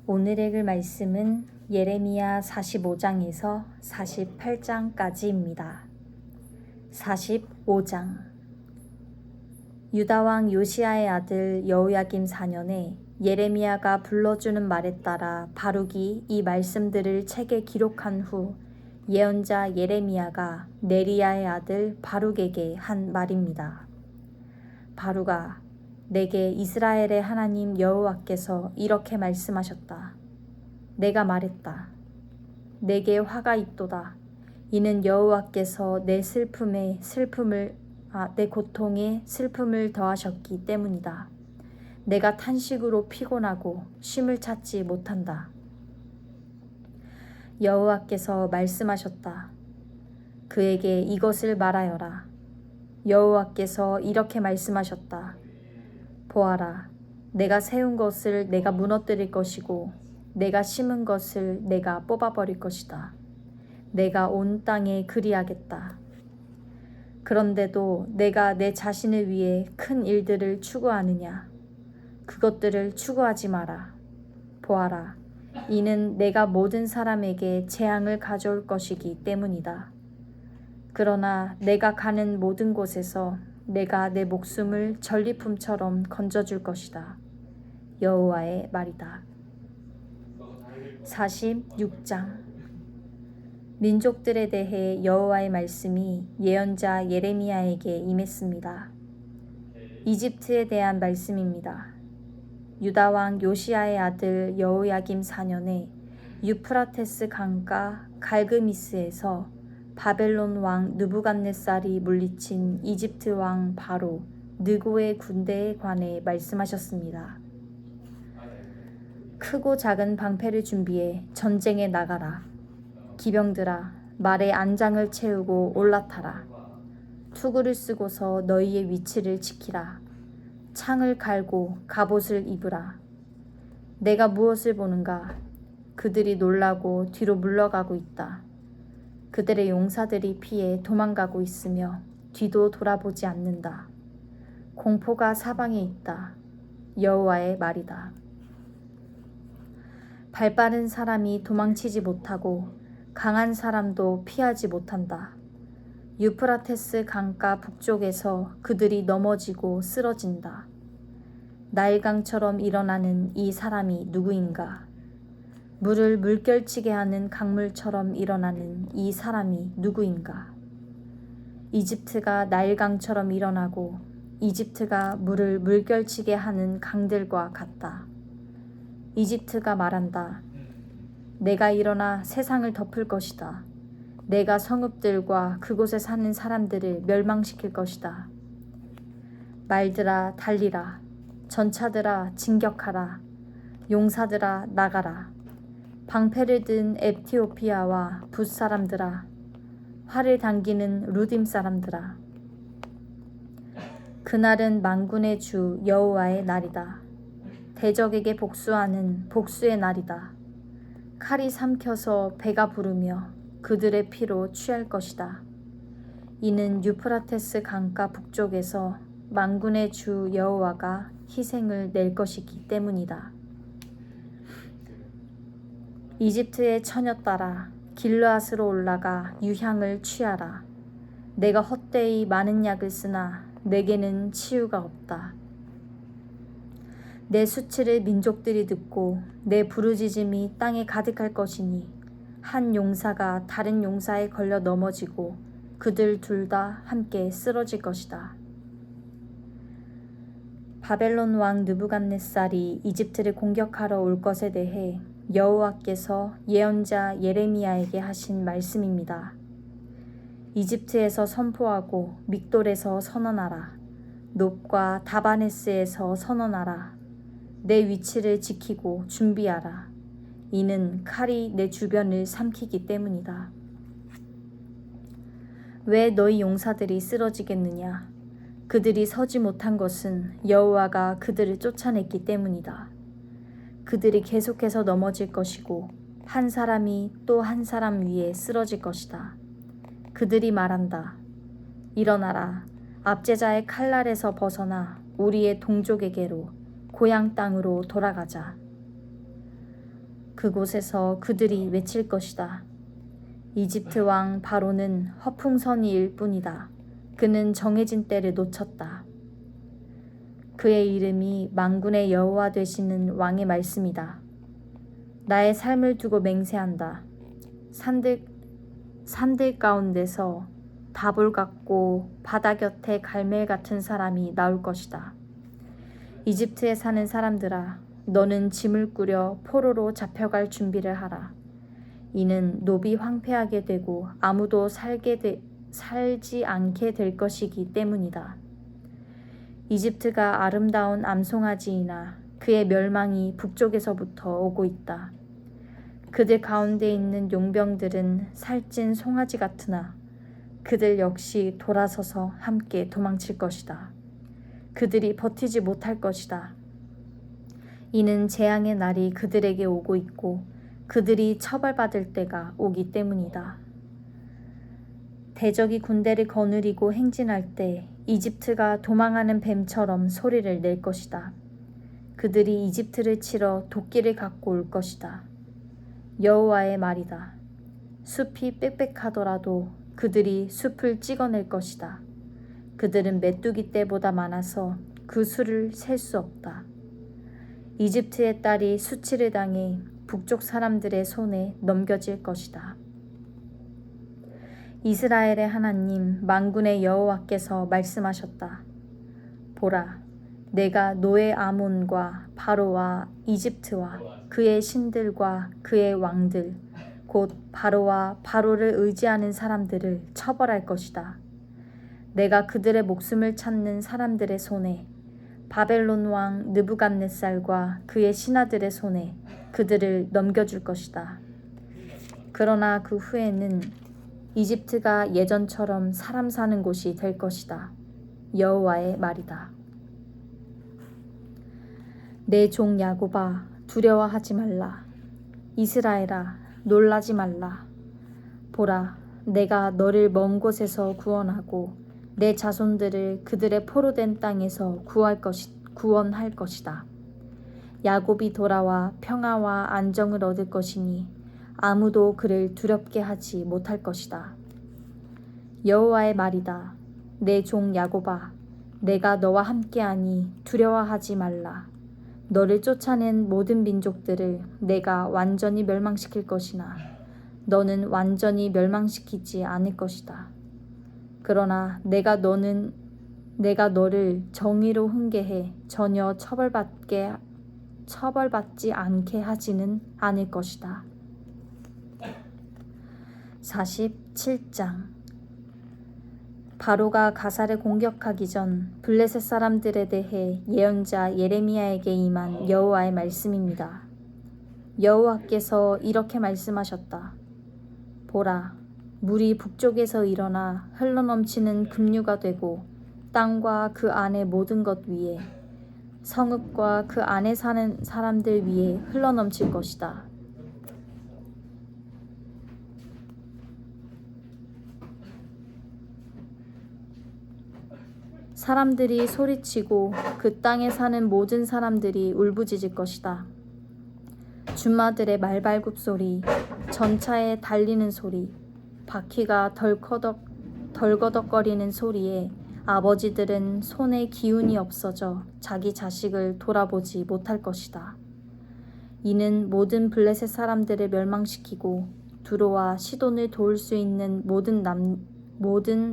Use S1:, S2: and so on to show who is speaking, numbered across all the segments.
S1: 오늘 읽을 말씀은 예레미야 45장에서 48장까지입니다. 45장. 유다왕 요시야의 아들 여호야김 4년에 예레미야가 불러주는 말에 따라 바룩이 이 말씀들을 책에 기록한 후 예언자 예레미야가 네리야의 아들 바룩에게 한 말입니다. 바룩아, 내게 이스라엘의 하나님 여호와께서 이렇게 말씀하셨다. 내가 말했다. 내게 화가 있도다. 이는 여호와께서 내 고통에 슬픔을 더하셨기 때문이다. 내가 탄식으로 피곤하고 쉼을 찾지 못한다. 여호와께서 말씀하셨다. 그에게 이것을 말하여라. 여호와께서 이렇게 말씀하셨다. 보아라, 내가 세운 것을 내가 무너뜨릴 것이고 내가 심은 것을 내가 뽑아버릴 것이다. 내가 온 땅에 그리하겠다. 그런데도 내가 내 자신을 위해 큰 일들을 추구하느냐? 그것들을 추구하지 마라. 보아라, 이는 내가 모든 사람에게 재앙을 가져올 것이기 때문이다. 그러나 내가 가는 모든 곳에서 내가 내 목숨을 전리품처럼 건져줄 것이다. 여호와의 말이다. 46장. 민족들에 대해 여호와의 말씀이 예언자 예레미야에게 임했습니다. 이집트에 대한 말씀입니다. 유다왕 요시야의 아들 여호야김 4년에 유프라테스 강가 갈그미스에서 바벨론 왕 느부갓네살이 물리친 이집트 왕 바로 느고의 군대에 관해 말씀하셨습니다. 크고 작은 방패를 준비해 전쟁에 나가라. 기병들아, 말에 안장을 채우고 올라타라. 투구를 쓰고서 너희의 위치를 지키라. 창을 갈고 갑옷을 입으라. 내가 무엇을 보는가? 그들이 놀라고 뒤로 물러가고 있다. 그들의 용사들이 피해 도망가고 있으며 뒤도 돌아보지 않는다. 공포가 사방에 있다. 여호와의 말이다. 발빠른 사람이 도망치지 못하고 강한 사람도 피하지 못한다. 유프라테스 강가 북쪽에서 그들이 넘어지고 쓰러진다. 나일강처럼 일어나는 이 사람이 누구인가? 물을 물결치게 하는 강물처럼 일어나는 이 사람이 누구인가? 이집트가 나일강처럼 일어나고 이집트가 물을 물결치게 하는 강들과 같다. 이집트가 말한다. 내가 일어나 세상을 덮을 것이다. 내가 성읍들과 그곳에 사는 사람들을 멸망시킬 것이다. 말들아 달리라. 전차들아 진격하라. 용사들아 나가라. 방패를 든 에티오피아와 붓 사람들아, 활을 당기는 루딤 사람들아. 그날은 만군의 주 여호와의 날이다. 대적에게 복수하는 복수의 날이다. 칼이 삼켜서 배가 부르며 그들의 피로 취할 것이다. 이는 유프라테스 강가 북쪽에서 만군의 주 여호와가 희생을 낼 것이기 때문이다. 이집트의 처녀 딸아, 길르앗으로 올라가 유향을 취하라. 내가 헛되이 많은 약을 쓰나 내게는 치유가 없다. 내 수치를 민족들이 듣고 내 부르짖음이 땅에 가득할 것이니 한 용사가 다른 용사에 걸려 넘어지고 그들 둘 다 함께 쓰러질 것이다. 바벨론 왕 느부갓네살이 이집트를 공격하러 올 것에 대해 여호와께서 예언자 예레미야에게 하신 말씀입니다. 이집트에서 선포하고 믹돌에서 선언하라. 놉과 다바네스에서 선언하라. 내 위치를 지키고 준비하라. 이는 칼이 내 주변을 삼키기 때문이다. 왜 너희 용사들이 쓰러지겠느냐? 그들이 서지 못한 것은 여호와가 그들을 쫓아냈기 때문이다. 그들이 계속해서 넘어질 것이고 한 사람이 또 한 사람 위에 쓰러질 것이다. 그들이 말한다. 일어나라. 압제자의 칼날에서 벗어나 우리의 동족에게로 고향 땅으로 돌아가자. 그곳에서 그들이 외칠 것이다. 이집트 왕 바로는 허풍선이일 뿐이다. 그는 정해진 때를 놓쳤다. 그의 이름이 만군의 여호와 되시는 왕의 말씀이다. 나의 삶을 두고 맹세한다. 산들 가운데서 다볼 같고 바다 곁에 갈멜 같은 사람이 나올 것이다. 이집트에 사는 사람들아, 너는 짐을 꾸려 포로로 잡혀갈 준비를 하라. 이는 노비 황폐하게 되고 아무도 살지 않게 될 것이기 때문이다. 이집트가 아름다운 암송아지이나 그의 멸망이 북쪽에서부터 오고 있다. 그들 가운데 있는 용병들은 살찐 송아지 같으나 그들 역시 돌아서서 함께 도망칠 것이다. 그들이 버티지 못할 것이다. 이는 재앙의 날이 그들에게 오고 있고 그들이 처벌받을 때가 오기 때문이다. 대적이 군대를 거느리고 행진할 때 이집트가 도망하는 뱀처럼 소리를 낼 것이다. 그들이 이집트를 치러 도끼를 갖고 올 것이다. 여호와의 말이다. 숲이 빽빽하더라도 그들이 숲을 찍어낼 것이다. 그들은 메뚜기 떼보다 많아서 그 수를 셀 수 없다. 이집트의 딸이 수치를 당해 북쪽 사람들의 손에 넘겨질 것이다. 이스라엘의 하나님 만군의 여호와께서 말씀하셨다. 보라, 내가 노예 아몬과 바로와 이집트와 그의 신들과 그의 왕들 곧 바로와 바로를 의지하는 사람들을 처벌할 것이다. 내가 그들의 목숨을 찾는 사람들의 손에 바벨론 왕 느부갓네살과 그의 신하들의 손에 그들을 넘겨줄 것이다. 그러나 그 후에는 이집트가 예전처럼 사람 사는 곳이 될 것이다. 여호와의 말이다. 내 종 야곱아, 두려워하지 말라. 이스라엘아, 놀라지 말라. 보라, 내가 너를 먼 곳에서 구원하고 내 자손들을 그들의 포로된 땅에서 구원할 것이다. 야곱이 돌아와 평화와 안정을 얻을 것이니 아무도 그를 두렵게 하지 못할 것이다. 여호와의 말이다. 내 종 야곱아, 내가 너와 함께하니 두려워하지 말라. 너를 쫓아낸 모든 민족들을 내가 완전히 멸망시킬 것이나 너는 완전히 멸망시키지 않을 것이다. 그러나 내가 너를 정의로 훈계해 전혀 처벌받지 않게 하지는 않을 것이다. 47장. 바로가 가사를 공격하기 전 블레셋 사람들에 대해 예언자 예레미야에게 임한 여호와의 말씀입니다. 여호와께서 이렇게 말씀하셨다. 보라, 물이 북쪽에서 일어나 흘러넘치는 급류가 되고 땅과 그 안의 모든 것 위에 성읍과 그 안에 사는 사람들 위에 흘러넘칠 것이다. 사람들이 소리치고 그 땅에 사는 모든 사람들이 울부짖을 것이다. 준마들의 말발굽 소리, 전차에 달리는 소리, 바퀴가 덜거덕거리는 소리에 아버지들은 손에 기운이 없어져 자기 자식을 돌아보지 못할 것이다. 이는 모든 블레셋 사람들을 멸망시키고 두로와 시돈을 도울 수 있는 모든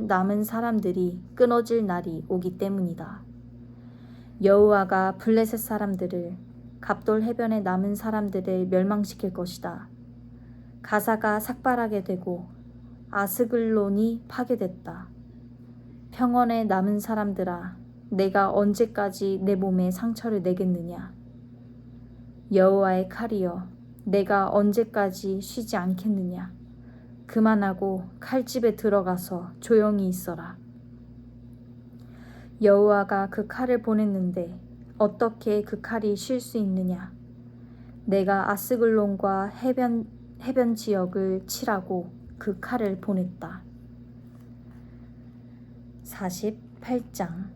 S1: 남은 사람들이 끊어질 날이 오기 때문이다. 여호와가 블레셋 사람들을 갑돌 해변에 남은 사람들을 멸망시킬 것이다. 가사가 삭발하게 되고 아스글론이 파괴됐다. 평원에 남은 사람들아, 내가 언제까지 내 몸에 상처를 내겠느냐? 여호와의 칼이여, 내가 언제까지 쉬지 않겠느냐? 그만하고 칼집에 들어가서 조용히 있어라. 여호와가 그 칼을 보냈는데 어떻게 그 칼이 쉴 수 있느냐? 내가 아스글론과 해변 지역을 치라고 그 칼을 보냈다. 48장.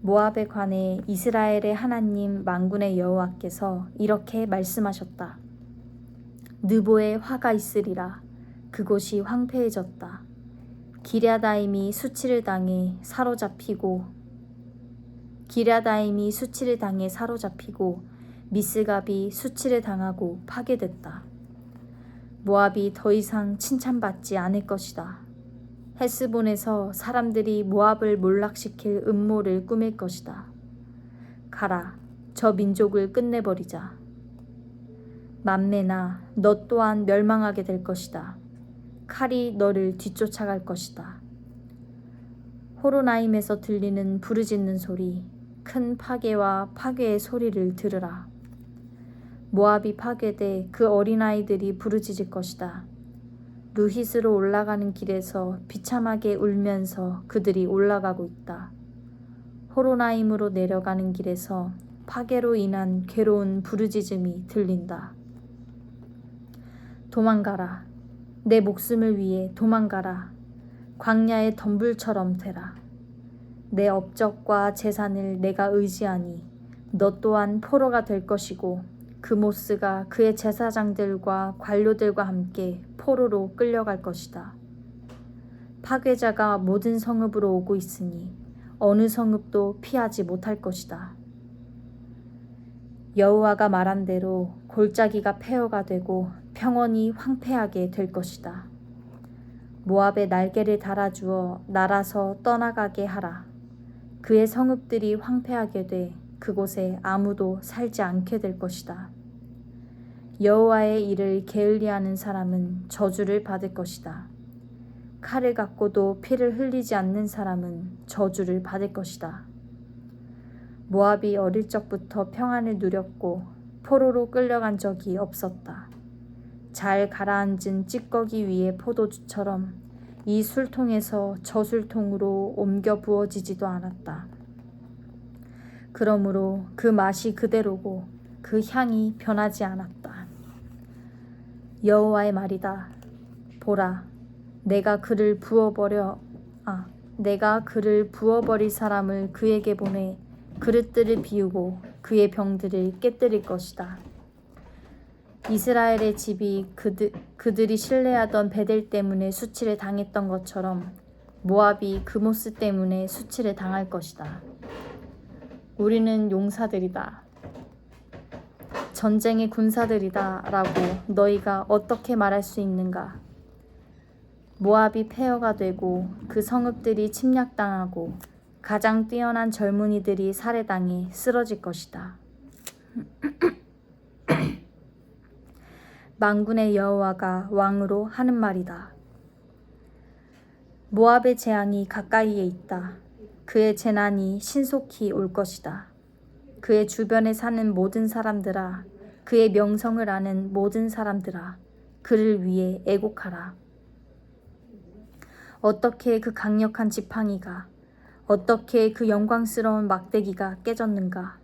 S1: 모압에 관해 이스라엘의 하나님 만군의 여호와께서 이렇게 말씀하셨다. 느보에 화가 있으리라. 그곳이 황폐해졌다. 기랴다임이 수치를 당해 사로잡히고 미스갑이 수치를 당하고 파괴됐다. 모압이 더 이상 칭찬받지 않을 것이다. 헤스본에서 사람들이 모압을 몰락시킬 음모를 꾸밀 것이다. 가라, 저 민족을 끝내버리자. 만메나, 너 또한 멸망하게 될 것이다. 칼이 너를 뒤쫓아갈 것이다. 호로나임에서 들리는 부르짖는 소리, 큰 파괴와 파괴의 소리를 들으라. 모압이 파괴돼 그 어린아이들이 부르짖을 것이다. 루힛으로 올라가는 길에서 비참하게 울면서 그들이 올라가고 있다. 호로나임으로 내려가는 길에서 파괴로 인한 괴로운 부르짖음이 들린다. 도망가라. 내 목숨을 위해 도망가라. 광야의 덤불처럼 되라. 내 업적과 재산을 내가 의지하니 너 또한 포로가 될 것이고 그모스가 그의 제사장들과 관료들과 함께 포로로 끌려갈 것이다. 파괴자가 모든 성읍으로 오고 있으니 어느 성읍도 피하지 못할 것이다. 여호와가 말한 대로 골짜기가 폐허가 되고 평원이 황폐하게 될 것이다. 모압에 날개를 달아주어 날아서 떠나가게 하라. 그의 성읍들이 황폐하게 돼 그곳에 아무도 살지 않게 될 것이다. 여호와의 일을 게을리하는 사람은 저주를 받을 것이다. 칼을 갖고도 피를 흘리지 않는 사람은 저주를 받을 것이다. 모압이 어릴 적부터 평안을 누렸고 포로로 끌려간 적이 없었다. 잘 가라앉은 찌꺼기 위의 포도주처럼 이 술통에서 저 술통으로 옮겨 부어지지도 않았다. 그러므로 그 맛이 그대로고 그 향이 변하지 않았다. 여호와의 말이다. 보라, 내가 그를 부어버릴 사람을 그에게 보내 그릇들을 비우고 그의 병들을 깨뜨릴 것이다. 이스라엘의 집이 그들이 신뢰하던 베델 때문에 수치를 당했던 것처럼 모압이 그모스 때문에 수치를 당할 것이다. 우리는 용사들이다. 전쟁의 군사들이다 라고 너희가 어떻게 말할 수 있는가? 모압이 폐허가 되고 그 성읍들이 침략당하고 가장 뛰어난 젊은이들이 살해당해 쓰러질 것이다. 만군의 여호와가 왕으로 하는 말이다. 모압의 재앙이 가까이에 있다. 그의 재난이 신속히 올 것이다. 그의 주변에 사는 모든 사람들아, 그의 명성을 아는 모든 사람들아, 그를 위해 애곡하라. 어떻게 그 강력한 지팡이가, 어떻게 그 영광스러운 막대기가 깨졌는가?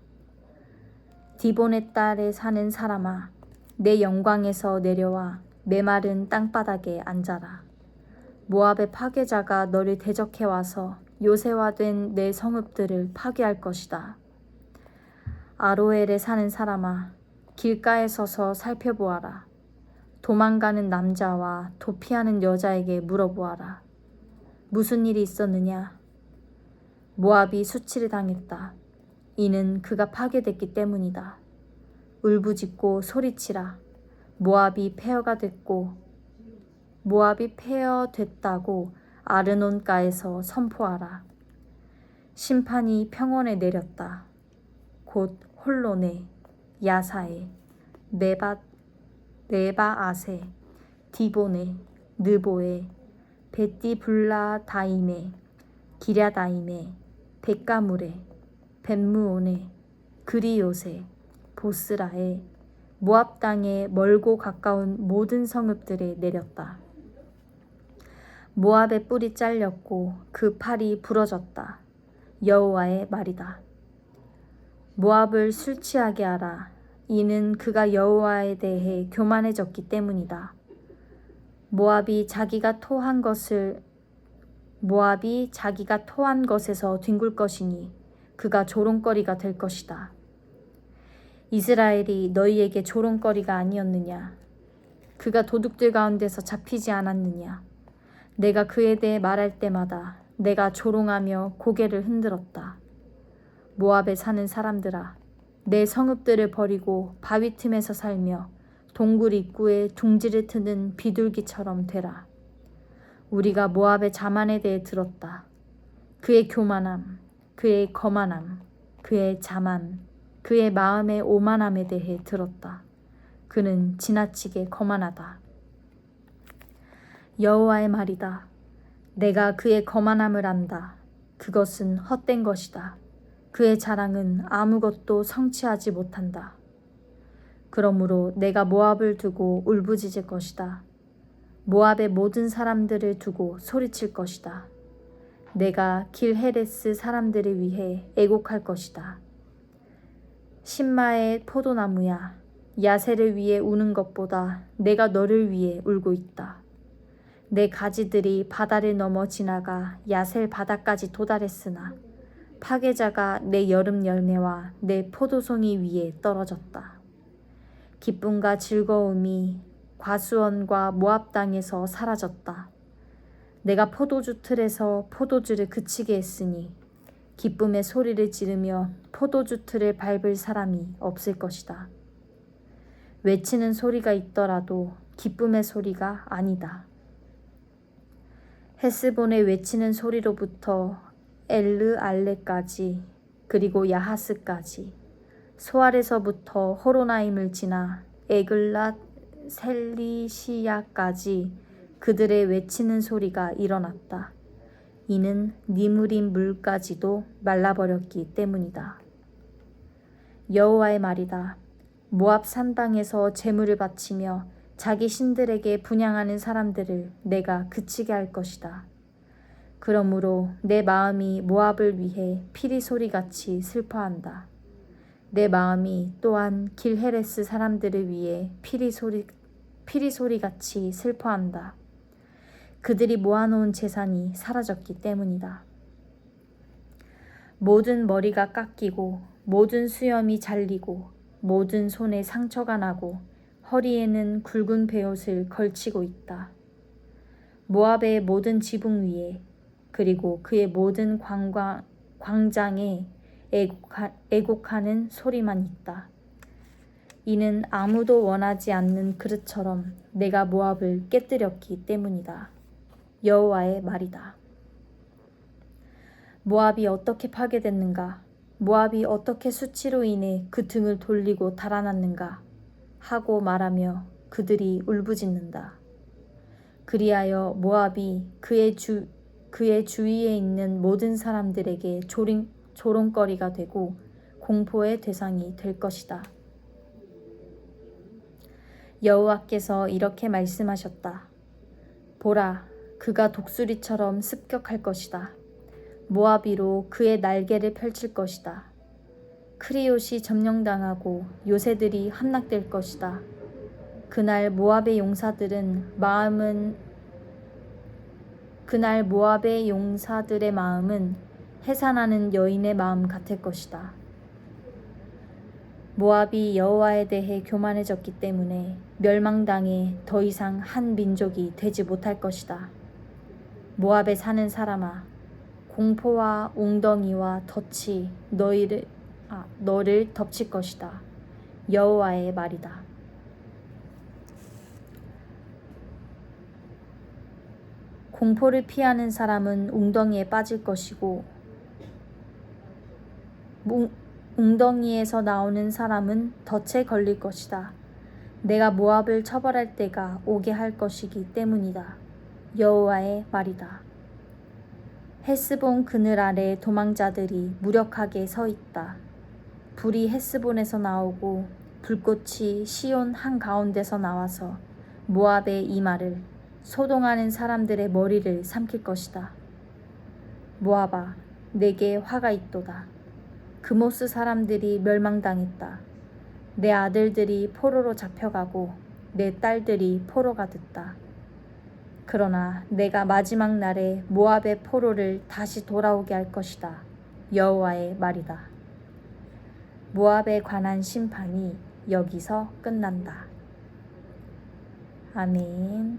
S1: 디본의 딸에 사는 사람아, 내 영광에서 내려와 메마른 땅바닥에 앉아라. 모압의 파괴자가 너를 대적해 와서 요새화된 내 성읍들을 파괴할 것이다. 아로엘에 사는 사람아, 길가에 서서 살펴보아라. 도망가는 남자와 도피하는 여자에게 물어보아라. 무슨 일이 있었느냐? 모압이 수치를 당했다. 이는 그가 파괴됐기 때문이다. 울부짖고 소리치라. 모압이 폐허됐다고 아르논가에서 선포하라. 심판이 평원에 내렸다. 곧 홀론에, 야사에, 메바아세, 디본에, 느보에, 베띠블라다임에, 기랴다임에, 벳가물에, 벳무온에, 그리요세, 보스라에, 모압 땅에 멀고 가까운 모든 성읍들에 내렸다. 모압의 뿔이 잘렸고 그 팔이 부러졌다. 여호와의 말이다. 모압을 술 취하게 하라. 이는 그가 여호와에 대해 교만해졌기 때문이다. 모압이 자기가 토한 것에서 뒹굴 것이니 그가 조롱거리가 될 것이다. 이스라엘이 너희에게 조롱거리가 아니었느냐? 그가 도둑들 가운데서 잡히지 않았느냐? 내가 그에 대해 말할 때마다 내가 조롱하며 고개를 흔들었다. 모압에 사는 사람들아, 내 성읍들을 버리고 바위 틈에서 살며 동굴 입구에 둥지를 트는 비둘기처럼 되라. 우리가 모압의 자만에 대해 들었다. 그의 교만함, 그의 거만함, 그의 자만, 그의 마음의 오만함에 대해 들었다. 그는 지나치게 거만하다. 여호와의 말이다. 내가 그의 거만함을 안다. 그것은 헛된 것이다. 그의 자랑은 아무것도 성취하지 못한다. 그러므로 내가 모압을 두고 울부짖을 것이다. 모압의 모든 사람들을 두고 소리칠 것이다. 내가 길헤레스 사람들을 위해 애곡할 것이다. 신마의 포도나무야, 야세를 위해 우는 것보다 내가 너를 위해 울고 있다. 내 가지들이 바다를 넘어 지나가 야셀 바다까지 도달했으나 파괴자가 내 여름 열매와 내 포도송이 위에 떨어졌다. 기쁨과 즐거움이 과수원과 모압 땅에서 사라졌다. 내가 포도주 틀에서 포도주를 그치게 했으니 기쁨의 소리를 지르며 포도주 틀을 밟을 사람이 없을 것이다. 외치는 소리가 있더라도 기쁨의 소리가 아니다. 헤스본의 외치는 소리로부터 엘르알레까지 그리고 야하스까지 소알에서부터 호로나임을 지나 에글랏 셀리시야까지 그들의 외치는 소리가 일어났다. 이는 니무린 물까지도 말라버렸기 때문이다. 여호와의 말이다. 모압 산방에서 제물을 바치며 자기 신들에게 분향하는 사람들을 내가 그치게 할 것이다. 그러므로 내 마음이 모압을 위해 피리 소리같이 슬퍼한다. 내 마음이 또한 길헤레스 사람들을 위해 피리 소리같이 슬퍼한다. 그들이 모아놓은 재산이 사라졌기 때문이다. 모든 머리가 깎이고 모든 수염이 잘리고 모든 손에 상처가 나고 허리에는 굵은 베옷을 걸치고 있다. 모압의 모든 지붕 위에 그리고 그의 모든 광장에 애곡하는 소리만 있다. 이는 아무도 원하지 않는 그릇처럼 내가 모압을 깨뜨렸기 때문이다. 여호와의 말이다. 모압이 어떻게 파괴됐는가? 모압이 어떻게 수치로 인해 그 등을 돌리고 달아났는가? 하고 말하며 그들이 울부짖는다. 그리하여 모압이 그의 주위에 있는 모든 사람들에게 조롱거리가 되고 공포의 대상이 될 것이다. 여호와께서 이렇게 말씀하셨다. 보라, 그가 독수리처럼 습격할 것이다. 모압이로 그의 날개를 펼칠 것이다. 크리옷이 점령당하고 요새들이 함락될 것이다. 그날 모압의 용사들의 마음은 해산하는 여인의 마음 같을 것이다. 모압이 여호와에 대해 교만해졌기 때문에 멸망당해 더 이상 한 민족이 되지 못할 것이다. 모압에 사는 사람아, 공포와 웅덩이와 덫이 너를 덮칠 것이다. 여호와의 말이다. 공포를 피하는 사람은 웅덩이에 빠질 것이고 웅덩이에서 나오는 사람은 덫에 걸릴 것이다. 내가 모압을 처벌할 때가 오게 할 것이기 때문이다. 여호와의 말이다. 헤스본 그늘 아래 도망자들이 무력하게 서 있다. 불이 헤스본에서 나오고 불꽃이 시온 한가운데서 나와서 모압의 이마를 소동하는 사람들의 머리를 삼킬 것이다. 모압아, 내게 화가 있도다. 그모스 사람들이 멸망당했다. 내 아들들이 포로로 잡혀가고 내 딸들이 포로가 됐다. 그러나 내가 마지막 날에 모압의 포로를 다시 돌아오게 할 것이다. 여호와의 말이다. 모압에 관한 심판이 여기서 끝난다. 아멘.